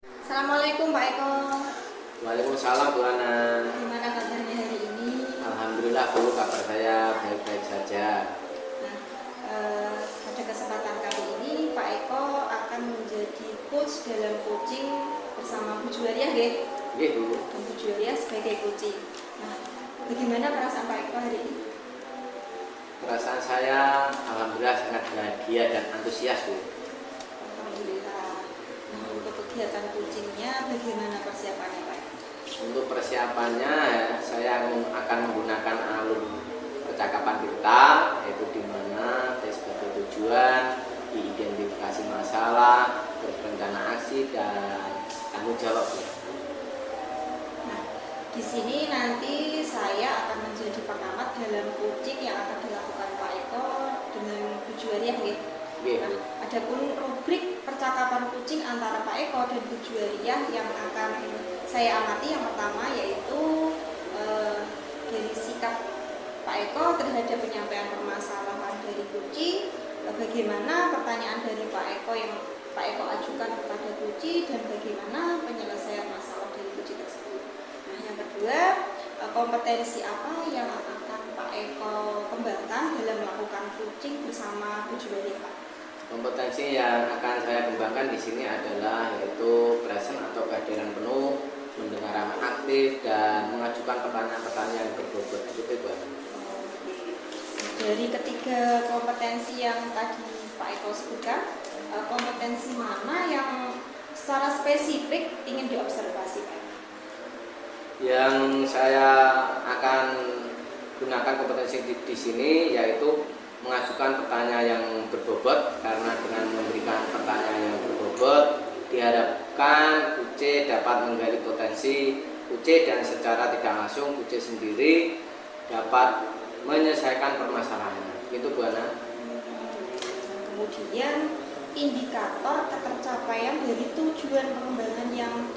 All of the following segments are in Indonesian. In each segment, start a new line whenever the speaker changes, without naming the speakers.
Assalamualaikum Pak Eko.
Waalaikumsalam Bu Ana.
Gimana kabarnya hari ini?
Alhamdulillah Bu, kabar saya baik-baik saja.
Nah, pada kesempatan kali ini Pak Eko akan menjadi coach dalam coaching bersama Bu Juwaria, nggih?
Nggih Bu.
Dan Bu Juwaria sebagai coaching. Nah, bagaimana perasaan Pak Eko hari ini?
Perasaan saya alhamdulillah sangat bahagia dan antusias Bu.
Alhamdulillah. Nah, untuk kegiatan coachingnya bagaimana persiapannya Pak Eko?
Untuk persiapannya saya akan menggunakan alur percakapan kita, yaitu di mana tes sebagai tujuan, identifikasi masalah, terus rencana aksi dan tanggung jawab Bu.
Nah, di sini nanti saya akan menjadi pengamat dalam coaching yang akan dilakukan Pak Eko dengan Bu Juwaria, nggih.
Nggih
Nah,
Bu.
adapun rubrik percakapan coaching antara Pak Eko dan Bu Juwaria yang akan saya amati yang pertama yaitu dari sikap Pak Eko terhadap penyampaian permasalahan dari Kuci, bagaimana pertanyaan dari Pak Eko yang Pak Eko ajukan kepada Kuci dan bagaimana penyelesaian masalah dari Kuci tersebut. Nah, yang kedua, kompetensi apa yang akan Pak Eko kembangkan dalam melakukan coaching bersama Bu Juwaria, Pak?
Kompetensi yang akan saya kembangkan di sini adalah yaitu present atau kehadiran penuh, mendengar amat aktif dan mengajukan pertanyaan-pertanyaan yang berbobot. Itu Bu.
Dari ketiga kompetensi yang tadi Pak Eko sebutkan, kompetensi mana yang secara spesifik ingin diobservasi, Pak?
Yang saya akan gunakan kompetensi di sini yaitu mengajukan pertanyaan yang berbobot, karena dengan memberikan pertanyaan yang berbobot diharapkan UC dapat menggali potensi UC dan secara tidak langsung UC sendiri dapat menyelesaikan permasalahannya. Itu Bu Ana.
Kemudian indikator ketercapaian dari tujuan pengembangan yang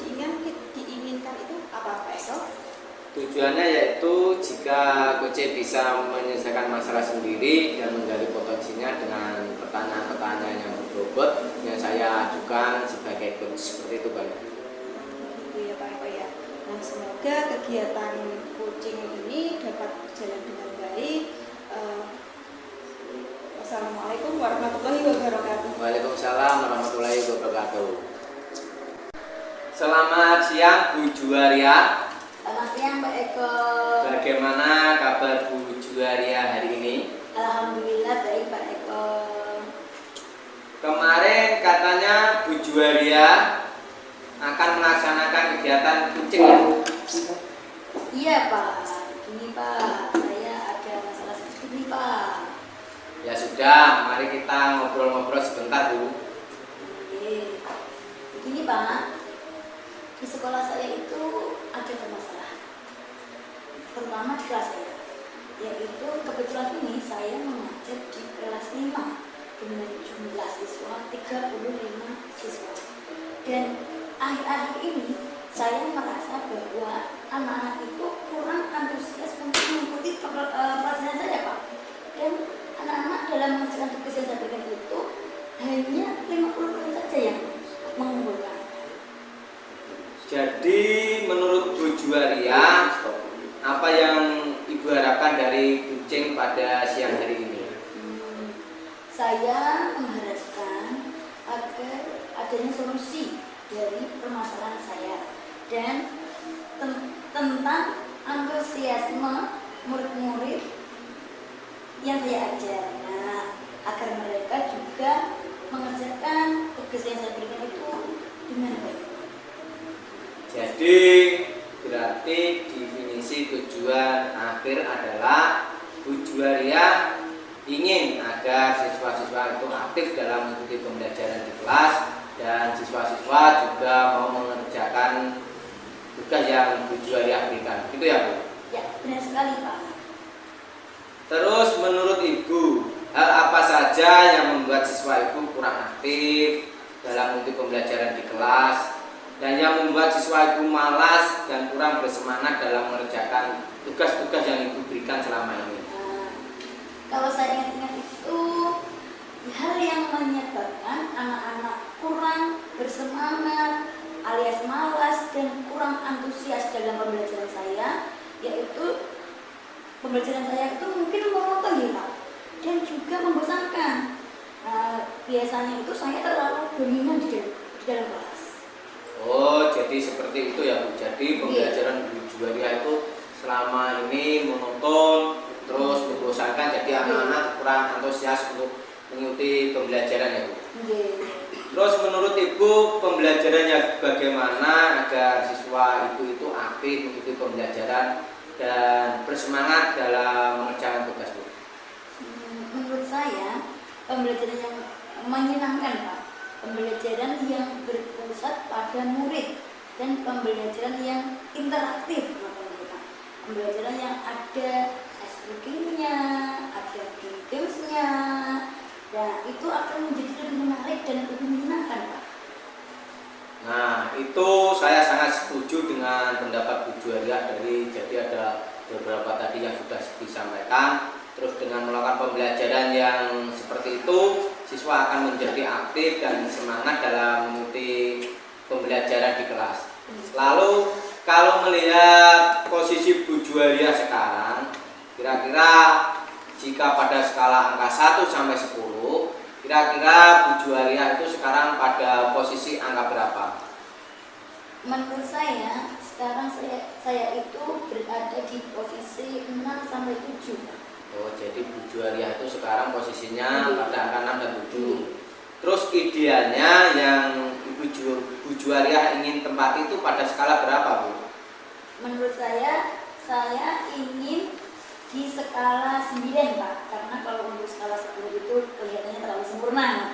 diinginkan itu apa, Pak Eko?
Tujuannya yaitu jika coach bisa menyelesaikan masalah sendiri dan menggali potensinya dengan pertanyaan-pertanyaan yang berbobot yang saya ajukan sebagai coach, seperti itu Pak.
Gitu ya Pak Eko ya. Nah, semoga kegiatan coaching ini dapat berjalan dengan baik. Wassalamualaikum warahmatullahi wabarakatuh.
Waalaikumsalam warahmatullahi wabarakatuh. Selamat siang Bu Juwaria.
Selamat siang Pak Eko.
Bagaimana kabar Bu Juwaria hari ini?
Alhamdulillah baik Pak Eko.
Kemarin katanya Bu Juwaria akan melaksanakan kegiatan kucing ya?
Iya Pak. Ini Pak, saya ada masalah sedikit nih Pak.
Ya sudah, mari kita ngobrol-ngobrol sebentar Bu.
Oke. Begini Pak, di sekolah saya itu ada permasalahan, terutama di kelas saya. Yaitu kebetulan ini saya mengajar di kelas 5 dengan jumlah siswa 35 siswa. Dan akhir-akhir ini saya merasa bahwa anak-anak itu kurang antusias untuk mengikuti pelajaran saya Pak. Dan anak-anak dalam mengerjakan tugas yang saya berikan itu hanya 50% saja yang mengumpulkan.
Jadi menurut Bu Juwaria, apa yang Ibu harapkan dari kucing pada siang hari ini?
Saya mengharapkan agar adanya solusi dari permasalahan saya dan tentang antusiasme murid-murid yang saya ajar. Nah, agar mereka juga mengerjakan tugas yang saya berikan itu dengan baik.
Jadi berarti definisi tujuan akhir adalah Bu Juwaria ingin agar siswa-siswa itu aktif dalam mengikuti pembelajaran di kelas dan siswa-siswa juga mau mengerjakan tugas yang Bu Juwaria berikan. Gitu ya Bu?
Ya, benar sekali Pak.
Terus menurut Ibu, hal apa saja yang membuat siswa itu kurang aktif dalam mengikuti pembelajaran di kelas dan yang membuat siswa itu malas dan kurang bersemangat dalam mengerjakan tugas-tugas yang Ibu berikan selama ini?
Nah, kalau saya ingat-ingat itu hal yang menyebabkan anak-anak kurang bersemangat alias dan kurang antusias dalam pembelajaran saya, yaitu pembelajaran saya itu mungkin monoton ya Pak, dan juga membosankan. Biasanya itu saya terlalu dominan di dalam kelas.
Oh, jadi seperti itu ya Bu. Jadi pembelajaran Bu Juwaria itu selama ini monoton, terus membosankan, jadi anak-anak kurang antusias untuk mengikuti pembelajaran ya Bu. Terus menurut Ibu pembelajarannya bagaimana agar siswa itu aktif mengikuti pembelajaran dan bersemangat dalam mengerjakan tugas Bu?
Menurut saya pembelajaran yang menyenangkan Pak, pembelajaran yang berpusat pada murid dan pembelajaran yang interaktif, pembelajaran yang ada bookingnya, ada gamesnya, dan itu akan menjadi lebih menarik dan lebih menyenangkan Pak.
Nah, itu saya sangat setuju dengan pendapat Bu Juwaria jadi ada beberapa tadi yang sudah disampaikan. Terus dengan melakukan pembelajaran yang seperti itu, siswa akan menjadi aktif dan semangat dalam mengikuti pembelajaran di kelas. Lalu kalau melihat posisi Bu Juwaria sekarang, kira-kira jika pada skala angka 1 sampai 10, kira-kira Bu Juwaria itu sekarang pada posisi angka berapa?
Menurut saya, sekarang saya itu berada di posisi 6 sampai 7.
Oh, jadi Bu Juwaria itu sekarang posisinya pada angka 6 dan 7. Terus idealnya yang Bu Juwaria ingin tempati itu pada skala berapa Bu?
Menurut saya ingin di skala 9 Pak, karena kalau untuk skala 10 itu kelihatannya terlalu sempurna.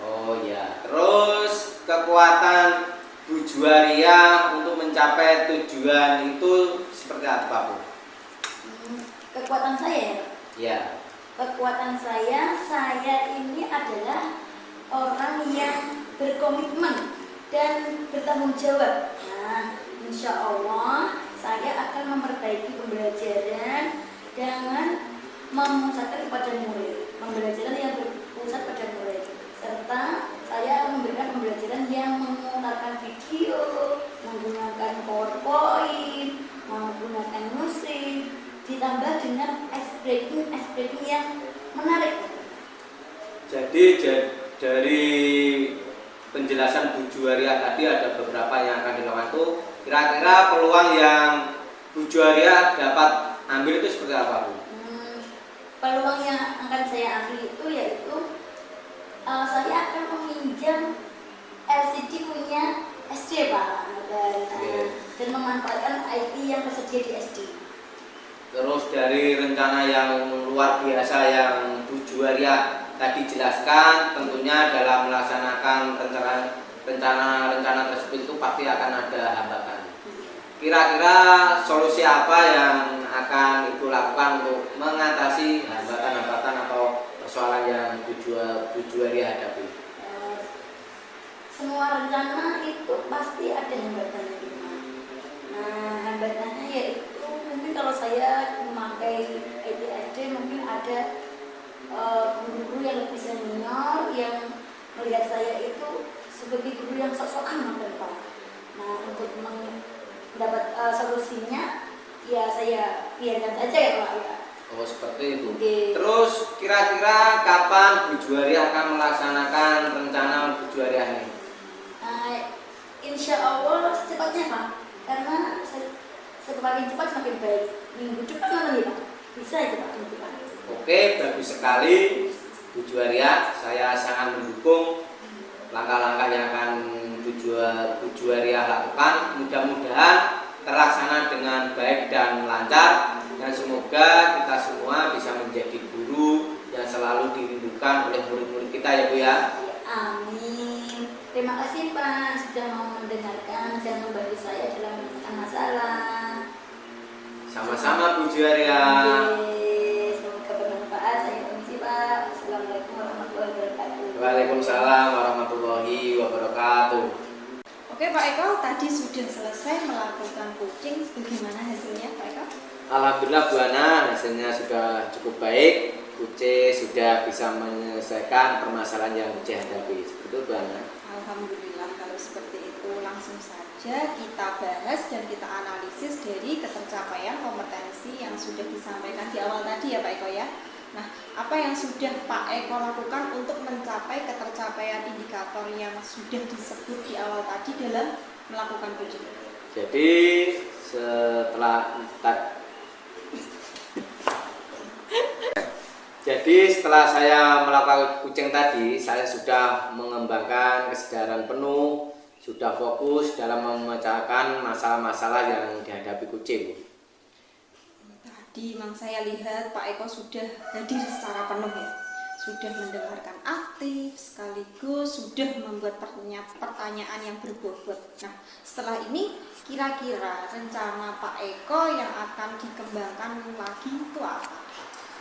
Oh ya, terus kekuatan Bu Juwaria untuk mencapai tujuan itu seperti apa Bu?
Kekuatan saya ya?
Ya.
Kekuatan saya ini adalah orang yang berkomitmen dan bertanggung jawab. Nah, insya Allah saya akan memperbaiki pembelajaran dengan memusatkan kepada murid, pembelajaran yang berpusat pada murid, serta saya akan memberikan pembelajaran yang memutarkan video, menggunakan PowerPoint, menggunakan musik, ditambah dengan ice breaking yang menarik.
Jadi dari penjelasan Bu Juwaria tadi ada beberapa yang akan dilakukan itu, kira-kira peluang yang Bu Juwaria dapat ambil itu seperti apa Bu?
Peluang yang akan saya ambil itu yaitu saya akan meminjam LCD punya SD Pak, dan memanfaatkan IT yang tersedia di SD.
Terus dari rencana yang luar biasa yang Bu Juwaria tadi jelaskan, tentunya dalam melaksanakan rencana tersebut itu pasti akan ada hambatan. Kira-kira solusi apa yang akan Ibu lakukan untuk mengatasi hambatan-hambatan atau persoalan yang Bu Juwaria hadapi?
Semua rencana itu pasti ada hambatannya. Nah, hambatannya yaitu mungkin kalau saya memakai EDSD mungkin ada guru-guru yang lebih senior yang melihat saya itu sebagai guru yang sok-sokan Pak. Nah, untuk mendapat solusinya ya saya biarkan saja ya Pak ya.
Oh seperti itu. Terus kira-kira kapan Bu Juwaria akan melaksanakan rencana Bu Juwaria ini?
Insya Allah secepatnya Pak, karena semakin cepat semakin baik. Minggu depan nanti Pak, bisa ya Pak minggu depan.
Oke, bagus sekali Bu Juwaria. Saya sangat mendukung langkah-langkah yang akan Bu Juwaria lakukan. Mudah-mudahan terlaksana dengan baik dan lancar, dan semoga kita semua bisa menjadi guru yang selalu dirindukan oleh murid-murid kita ya Bu ya.
Amin. Terima kasih Pak sudah mau mendengarkan dan membantu saya dalam menyelesaikan masalah.
Sama-sama Bu Juwaria.
Semoga bermanfaat. Saya permisi Pak. Assalamualaikum warahmatullahi wabarakatuh.
Waalaikumsalam warahmatullahi wabarakatuh.
Oke Pak Eko, tadi sudah selesai melakukan coaching. Bagaimana hasilnya Pak Eko?
Alhamdulillah Bu Ana, hasilnya sudah cukup baik. Uce sudah bisa menyelesaikan permasalahan yang Uce hadapi. Seperti itu Bu Ana.
Alhamdulillah kalau seperti itu, langsung saja kita bahas dan kita analisis dari ketercapaian kompetensi yang sudah disampaikan di awal tadi ya Pak Eko ya. Nah, apa yang sudah Pak Eko lakukan untuk mencapai ketercapaian indikator yang sudah disebut di awal tadi dalam melakukan coaching?
Jadi setelah saya melakukan kucing tadi, saya sudah mengembangkan kesadaran penuh, sudah fokus dalam memecahkan masalah-masalah yang dihadapi kucing.
Tadi memang saya lihat Pak Eko sudah hadir secara penuh ya, sudah mendengarkan aktif sekaligus sudah membuat pertanyaan yang berbobot. Nah, setelah ini kira-kira rencana Pak Eko yang akan dikembangkan lagi itu apa?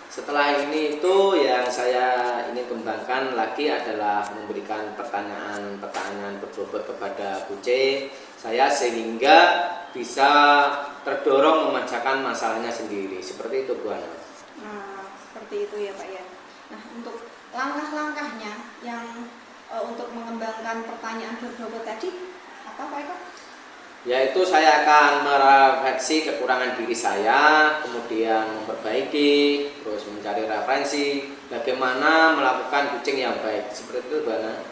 Setelah ini itu yang saya ingin kembangkan lagi adalah memberikan pertanyaan-pertanyaan berbobot kepada kucing saya sehingga bisa terdorong memecahkan masalahnya sendiri. Seperti itu Bu Ana.
Nah, seperti itu ya Pak ya. Nah, untuk langkah-langkahnya yang untuk mengembangkan pertanyaan berbobot tadi apa Pak Eko?
Yaitu saya akan merefleksi kekurangan diri saya, kemudian memperbaiki, terus mencari referensi bagaimana melakukan kucing yang baik. Seperti itu Bu Ana.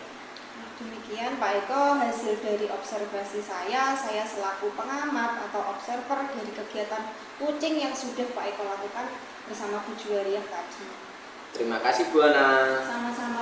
Demikian Pak Eko hasil dari observasi saya selaku pengamat atau observer dari kegiatan kucing yang sudah Pak Eko lakukan bersama Bu Juwariah tadi.
Terima kasih Bu Ana.
Sama-sama.